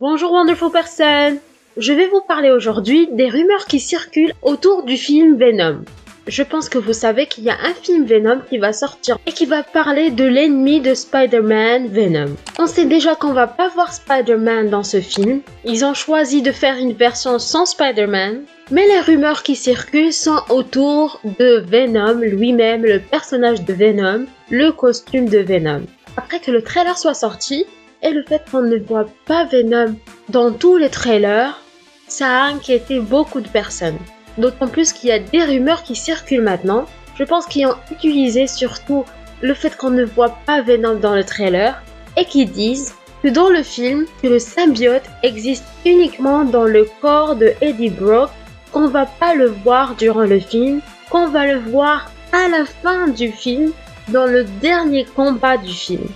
Bonjour Wonderful Person! Je vais vous parler aujourd'hui des rumeurs qui circulent autour du film Venom. Je pense que vous savez qu'il y a un film Venom qui va sortir et qui va parler de l'ennemi de Spider-Man, Venom. On sait déjà qu'on va pas voir Spider-Man dans ce film. Ils ont choisi de faire une version sans Spider-Man. Mais les rumeurs qui circulent sont autour de Venom lui-même, le personnage de Venom, le costume de Venom. Après que le trailer soit sorti, et le fait qu'on ne voit pas Venom dans tous les trailers, ça a inquiété beaucoup de personnes. D'autant plus qu'il y a des rumeurs qui circulent maintenant. Je pense qu'ils ont utilisé surtout le fait qu'on ne voit pas Venom dans le trailer et qui disent que dans le film, que le symbiote existe uniquement dans le corps de Eddie Brock, qu'on va pas le voir durant le film, qu'on va le voir à la fin du film, dans le dernier combat du film.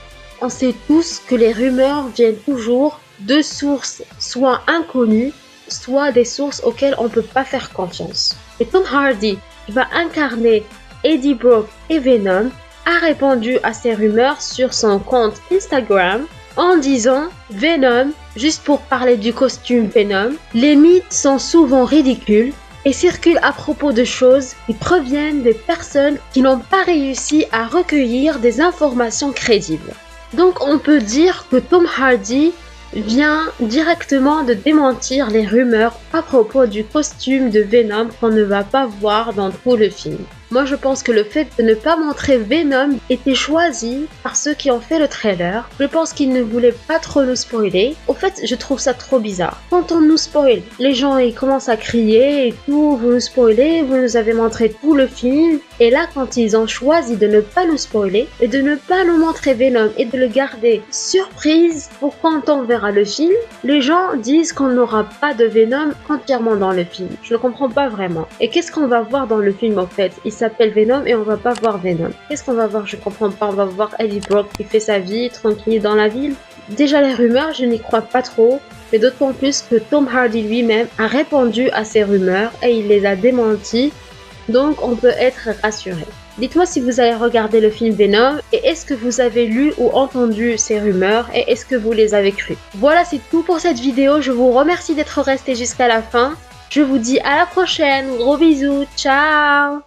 On sait tous que les rumeurs viennent toujours de sources soit inconnues, soit des sources auxquelles on ne peut pas faire confiance. Et Tom Hardy, qui va incarner Eddie Brock et Venom, a répondu à ces rumeurs sur son compte Instagram en disant « Venom, juste pour parler du costume Venom, les mythes sont souvent ridicules et circulent à propos de choses qui proviennent des personnes qui n'ont pas réussi à recueillir des informations crédibles. » Donc on peut dire que Tom Hardy vient directement de démentir les rumeurs à propos du costume de Venom qu'on ne va pas voir dans tout le film. Moi je pense que le fait de ne pas montrer Venom était choisi par ceux qui ont fait le trailer. Je pense qu'ils ne voulaient pas trop nous spoiler. Au fait, je trouve ça trop bizarre. Quand on nous spoil, les gens ils commencent à crier et tout, vous nous spoilez, vous nous avez montré tout le film. Et là, quand ils ont choisi de ne pas nous spoiler et de ne pas nous montrer Venom et de le garder surprise pour quand on verra le film, les gens disent qu'on n'aura pas de Venom entièrement dans le film. Je ne comprends pas vraiment. Et qu'est-ce qu'on va voir dans le film en fait? Il s'appelle Venom et on va pas voir Venom. Qu'est-ce qu'on va voir? Je comprends pas. On va voir Eddie Brock qui fait sa vie tranquille dans la ville. Déjà les rumeurs, je n'y crois pas trop. Mais d'autant plus que Tom Hardy lui-même a répondu à ces rumeurs et il les a démenties. Donc on peut être rassuré. Dites-moi si vous avez regardé le film Venom et est-ce que vous avez lu ou entendu ces rumeurs et est-ce que vous les avez crues. Voilà, c'est tout pour cette vidéo. Je vous remercie d'être resté jusqu'à la fin. Je vous dis à la prochaine. Gros bisous. Ciao.